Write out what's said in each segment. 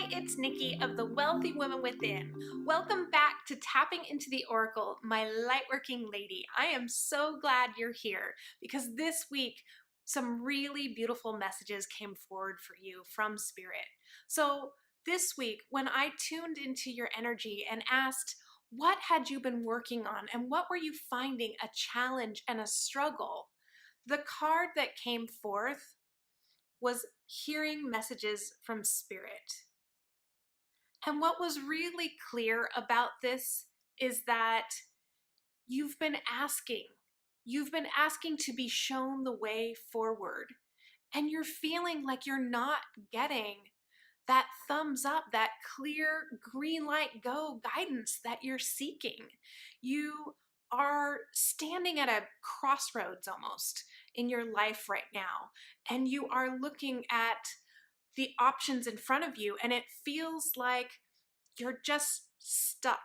Hi, it's Nikki of the Wealthy Women Within. Welcome back to Tapping into the Oracle, my lightworking lady. I am so glad you're here because this week some really beautiful messages came forward for you from Spirit. So this week, when I tuned into your energy and asked, what had you been working on and what were you finding a challenge and a struggle? The card that came forth was hearing messages from Spirit. And what was really clear about this is that you've been asking. You've been asking to be shown the way forward. And you're feeling like you're not getting that thumbs up, that clear green light go guidance that you're seeking. You are standing at a crossroads almost in your life right now, and you are looking at the options in front of you, and it feels like you're just stuck.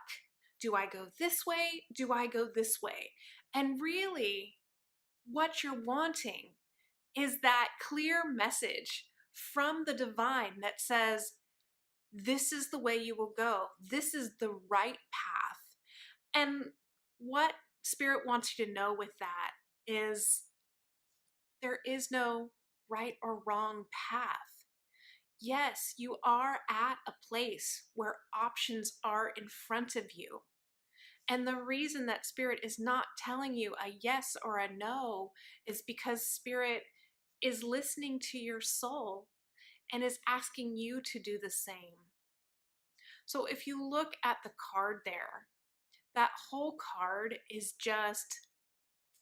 Do I go this way? Do I go this way? And really, what you're wanting is that clear message from the divine that says, this is the way you will go. This is the right path. And what Spirit wants you to know with that is there is no right or wrong path. Yes, you are at a place where options are in front of you. And the reason that Spirit is not telling you a yes or a no is because Spirit is listening to your soul and is asking you to do the same. So if you look at the card there, that whole card is just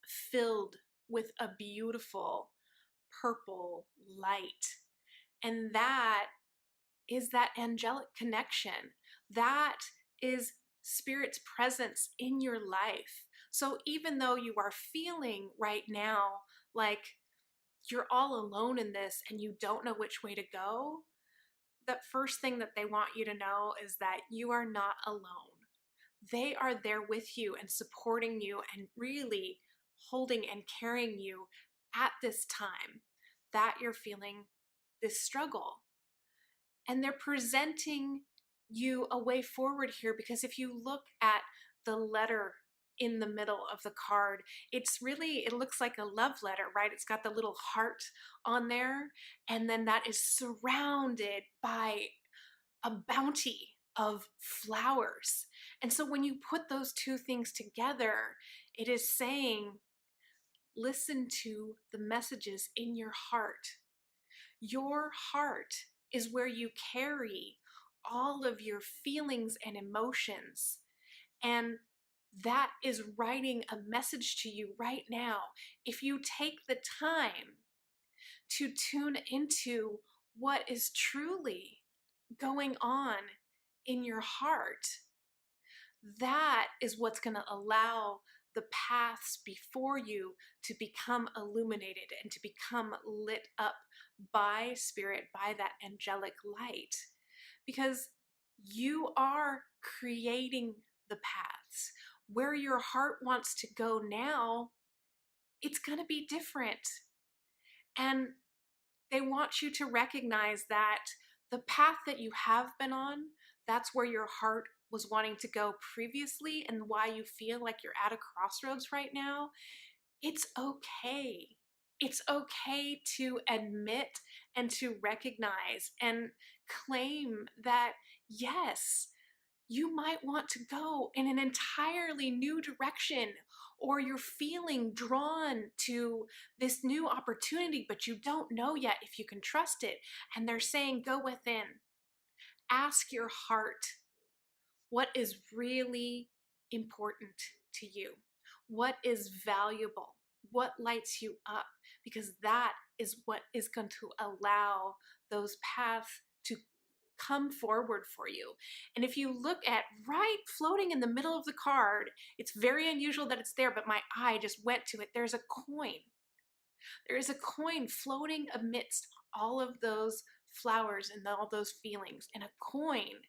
filled with a beautiful purple light. And that is that angelic connection. That is Spirit's presence in your life. So even though you are feeling right now like you're all alone in this and you don't know which way to go, the first thing that they want you to know is that you are not alone. They are there with you and supporting you and really holding and carrying you at this time that you're feeling this struggle. And they're presenting you a way forward here, because if you look at the letter in the middle of the card, it looks like a love letter, right? It's got the little heart on there, and then that is surrounded by a bounty of flowers. And so when you put those two things together, it is saying, listen to the messages in your heart. Your heart is where you carry all of your feelings and emotions. And that is writing a message to you right now. If you take the time to tune into what is truly going on in your heart, that is what's going to allow the paths before you to become illuminated and to become lit up by Spirit, by that angelic light. Because you are creating the paths. Where your heart wants to go now, it's going to be different. And they want you to recognize that the path that you have been on, that's where your heart was wanting to go previously, and why you feel like you're at a crossroads right now. It's okay. It's okay to admit and to recognize and claim that, yes, you might want to go in an entirely new direction, or you're feeling drawn to this new opportunity, but you don't know yet if you can trust it. And they're saying, go within. Ask your heart what is really important to you, what is valuable, what lights you up, because that is what is going to allow those paths to come forward for you. And if you look at right floating in the middle of the card, it's very unusual that it's there, but my eye just went to it. There's a coin. There is a coin floating amidst all of those flowers and all those feelings. And a coin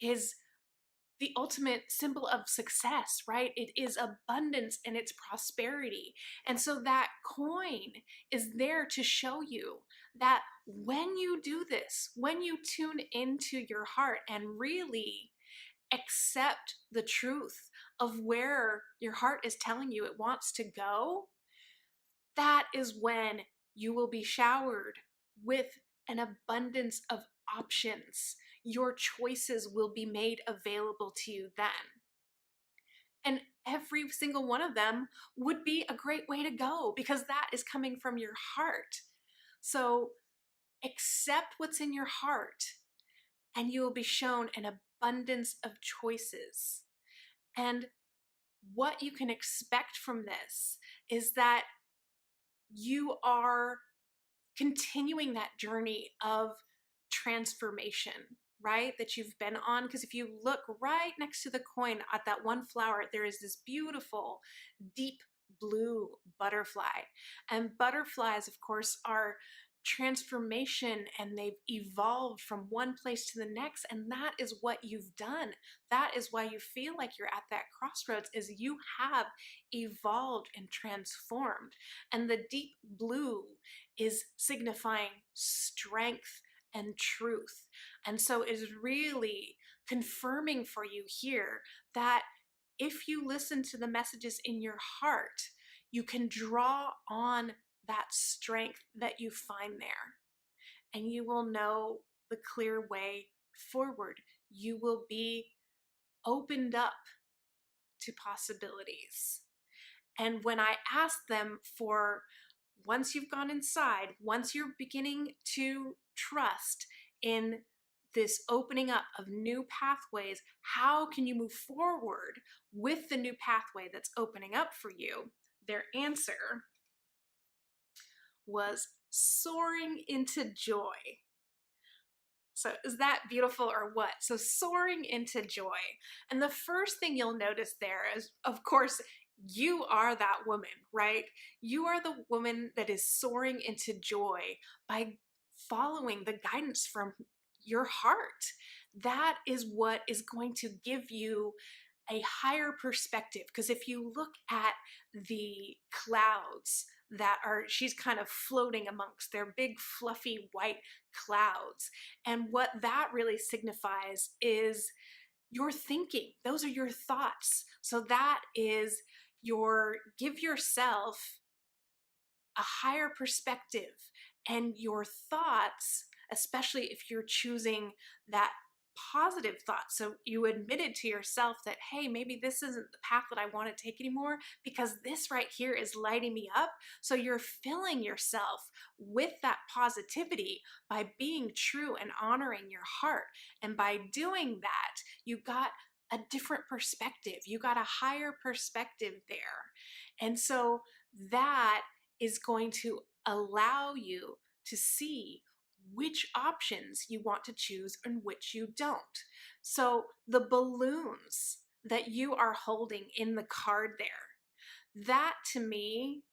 is the ultimate symbol of success, right? It is abundance and it's prosperity. And so that coin is there to show you that when you do this, when you tune into your heart and really accept the truth of where your heart is telling you it wants to go, that is when you will be showered with an abundance of options. Your choices will be made available to you then. And every single one of them would be a great way to go because that is coming from your heart. So accept what's in your heart and you will be shown an abundance of choices. And what you can expect from this is that you are continuing that journey of transformation, right? That you've been on. Because if you look right next to the coin at that one flower, there is this beautiful, deep blue butterfly. And butterflies, of course, are transformation and they've evolved from one place to the next. And that is what you've done. That is why you feel like you're at that crossroads, is you have evolved and transformed. And the deep blue is signifying strength and truth. And so it is really confirming for you here that if you listen to the messages in your heart, you can draw on that strength that you find there, and you will know the clear way forward. You will be opened up to possibilities. And when I ask them for, once you've gone inside, once you're beginning to trust in this opening up of new pathways, how can you move forward with the new pathway that's opening up for you? Their answer was soaring into joy. So is that beautiful or what? So soaring into joy. And the first thing you'll notice there is, of course, you are that woman, right? You are the woman that is soaring into joy by following the guidance from your heart. That is what is going to give you a higher perspective. Because if you look at the clouds that are, she's kind of floating amongst their big fluffy white clouds. And what that really signifies is your thinking. Those are your thoughts. So that is your, give yourself a higher perspective, and your thoughts, especially if you're choosing that positive thought. So you admitted to yourself that, hey, maybe this isn't the path that I want to take anymore because this right here is lighting me up. So you're filling yourself with that positivity by being true and honoring your heart. And by doing that, you got a different perspective. You got a higher perspective there. And so that is going to allow you to see which options you want to choose and which you don't. So the balloons that you are holding in the card there, that to me,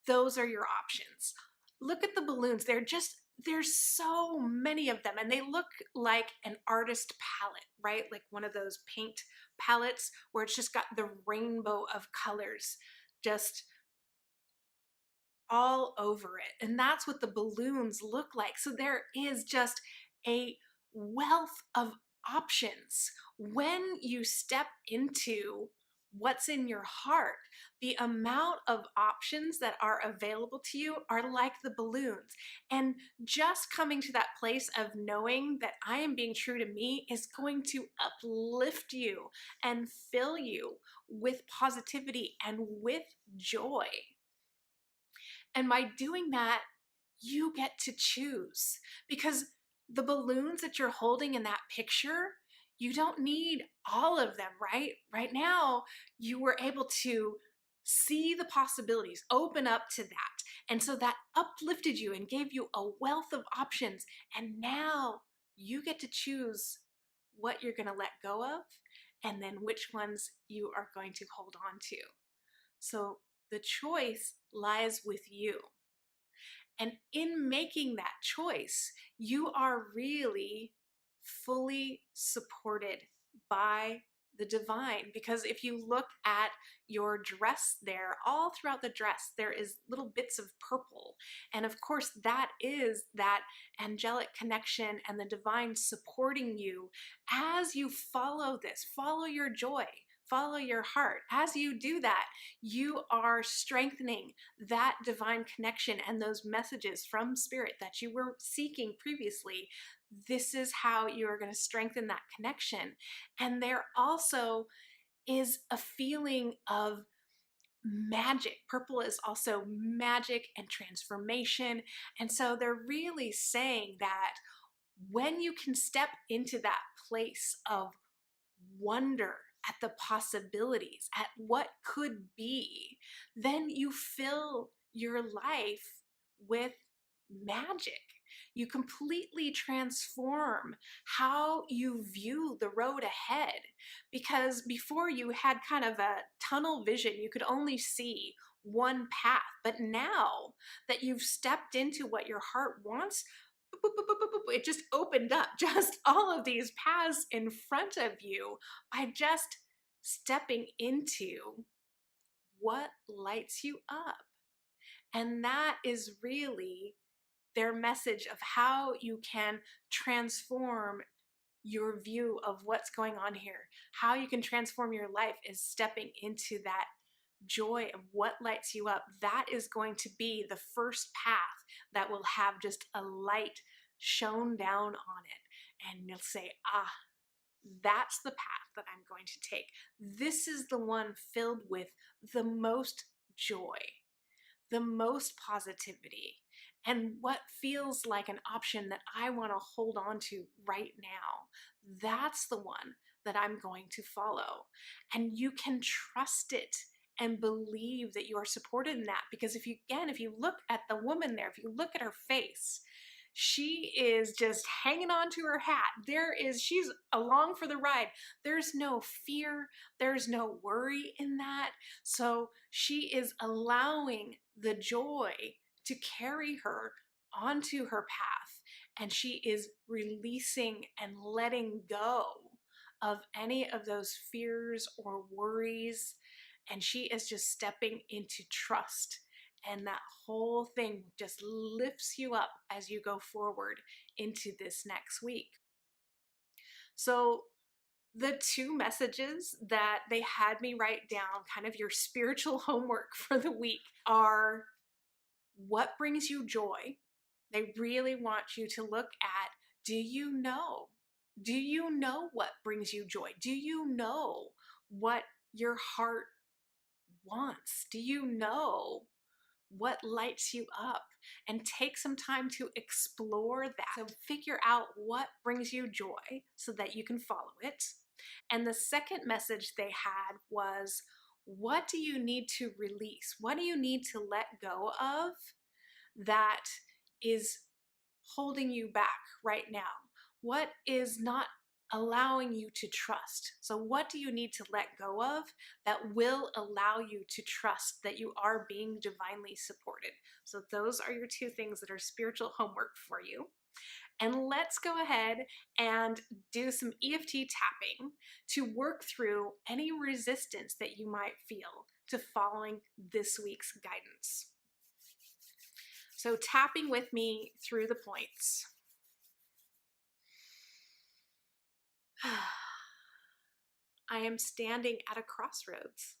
those are your options. Look at the balloons. There's so many of them, and they look like an artist palette, right? Like one of those paint palettes where it's just got the rainbow of colors just all over it. And that's what the balloons look like. So there is just a wealth of options. When you step into what's in your heart, the amount of options that are available to you are like the balloons. And just coming to that place of knowing that I am being true to me is going to uplift you and fill you with positivity and with joy. And by doing that, you get to choose, because the balloons that you're holding in that picture, you don't need all of them, right? Right now, you were able to see the possibilities, open up to that. And so that uplifted you and gave you a wealth of options. And now you get to choose what you're going to let go of and then which ones you are going to hold on to. So the choice lies with you. And in making that choice, you are really fully supported by the the divine. Because if you look at your dress there, all throughout the dress, there is little bits of purple. And of course, that is that angelic connection and the divine supporting you as you follow this. Follow your joy. Follow your heart. As you do that, you are strengthening that divine connection and those messages from spirit that you were seeking previously. This is how you are going to strengthen that connection. And there also is a feeling of magic. Purple is also magic and transformation. And so they're really saying that when you can step into that place of wonder at the possibilities, at what could be, then you fill your life with magic. You completely transform how you view the road ahead. Because before you had kind of a tunnel vision, you could only see one path. But now that you've stepped into what your heart wants, it just opened up just all of these paths in front of you by just stepping into what lights you up. And that is really their message of how you can transform your view of what's going on here. How you can transform your life is stepping into that joy of what lights you up. That is going to be the first path that will have just a light shone down on it. And you'll say, that's the path that I'm going to take. This is the one filled with the most joy, the most positivity, and what feels like an option that I want to hold on to right now. That's the one that I'm going to follow. And you can trust it and believe that you are supported in that. Because if you look at the woman there, if you look at her face, she is just hanging on to her hat. She's along for the ride. There's no fear. There's no worry in that. So she is allowing the joy to carry her onto her path. And she is releasing and letting go of any of those fears or worries. And she is just stepping into trust. And that whole thing just lifts you up as you go forward into this next week. So the two messages that they had me write down, kind of your spiritual homework for the week, are what brings you joy. They really want you to look at, do you know? Do you know what brings you joy? Do you know what your heart wants? Do you know what lights you up? And take some time to explore that. So figure out what brings you joy so that you can follow it. And the second message they had was, what do you need to release? What do you need to let go of that is holding you back right now? What is not allowing you to trust? So what do you need to let go of that will allow you to trust that you are being divinely supported? So those are your two things that are spiritual homework for you. And let's go ahead and do some EFT tapping to work through any resistance that you might feel to following this week's guidance. So tapping with me through the points. I am standing at a crossroads.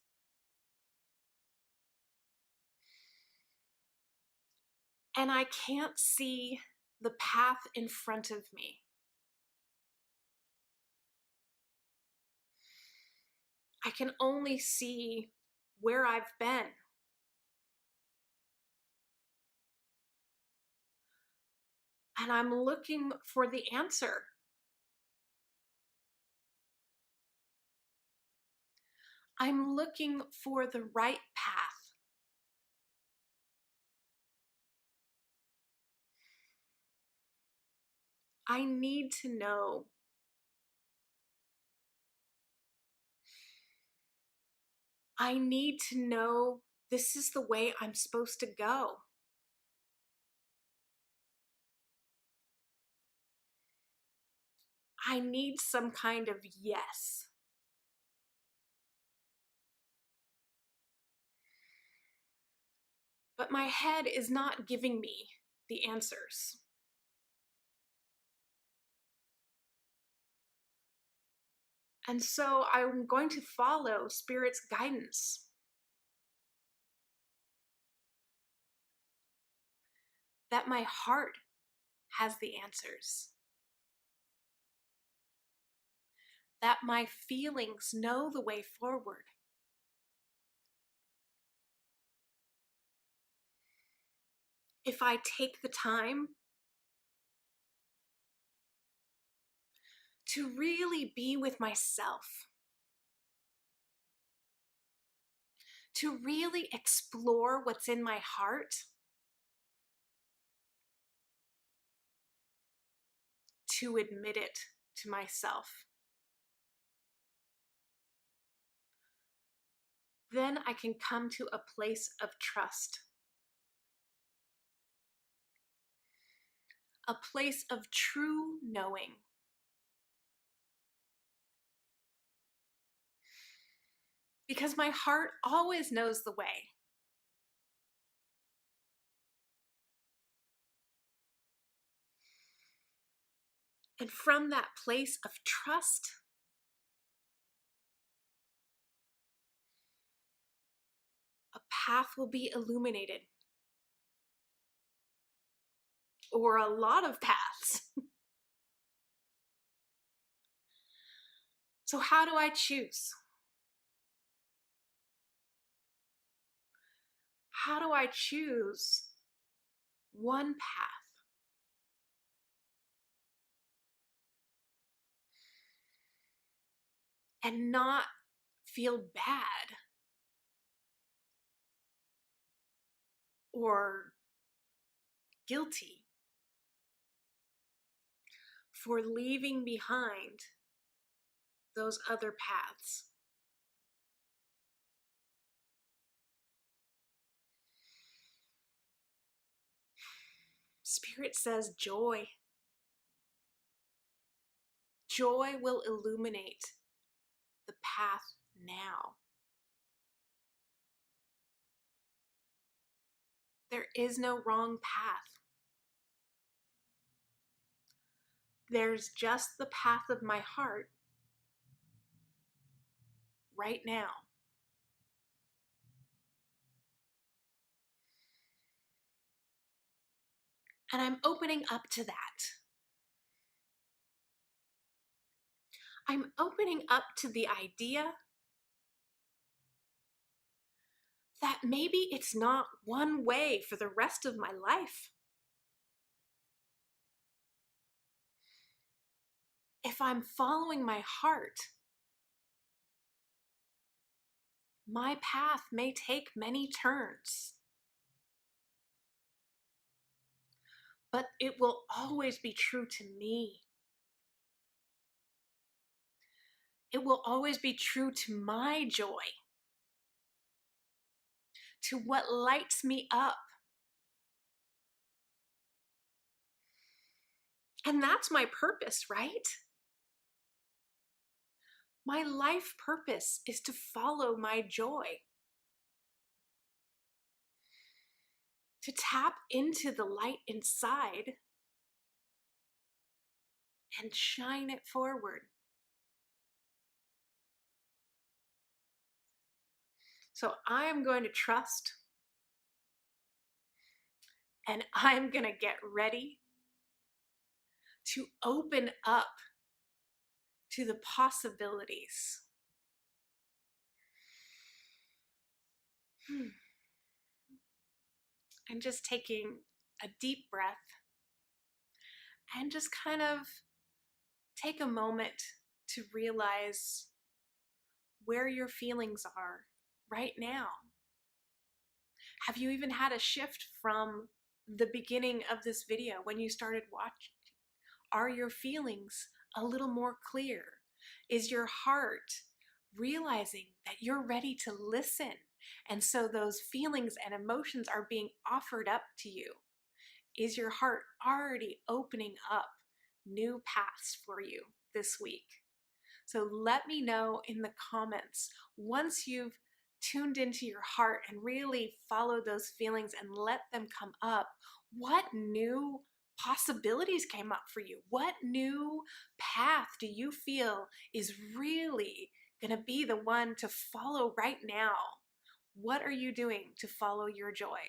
And I can't see the path in front of me. I can only see where I've been. And I'm looking for the answer. I'm looking for the right path. I need to know. I need to know this is the way I'm supposed to go. I need some kind of yes. but my head is not giving me the answers. And so I'm going to follow Spirit's guidance. That my heart has the answers. That my feelings know the way forward. If I take the time to really be with myself, to really explore what's in my heart, to admit it to myself, then I can come to a place of trust, a place of true knowing. Because my heart always knows the way. And from that place of trust, a path will be illuminated. Or a lot of paths. So how do I choose? How do I choose one path? And not feel bad or guilty for leaving behind those other paths. Spirit says joy. Joy will illuminate the path now. There is no wrong path. There's just the path of my heart right now. And I'm opening up to that. I'm opening up to the idea that maybe it's not one way for the rest of my life. If I'm following my heart, my path may take many turns, but it will always be true to me. It will always be true to my joy, to what lights me up. And that's my purpose, right? My life purpose is to follow my joy, to tap into the light inside and shine it forward. So I'm going to trust, and I'm going to get ready to open up to the possibilities. I'm just taking a deep breath and just kind of take a moment to realize where your feelings are right now. Have you even had a shift from the beginning of this video when you started watching? Are your feelings a little more clear? Is your heart realizing that you're ready to listen? And so those feelings and emotions are being offered up to you. Is your heart already opening up new paths for you this week? So let me know in the comments once you've tuned into your heart and really followed those feelings and let them come up, what new possibilities came up for you? What new path do you feel is really going to be the one to follow right now? What are you doing to follow your joy?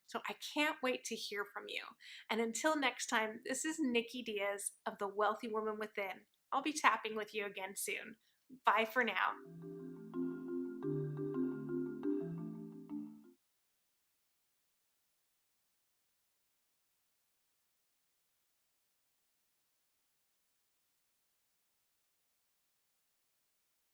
So I can't wait to hear from you. And until next time, this is Nikki Diaz of The Wealthy Woman Within. I'll be tapping with you again soon. Bye for now.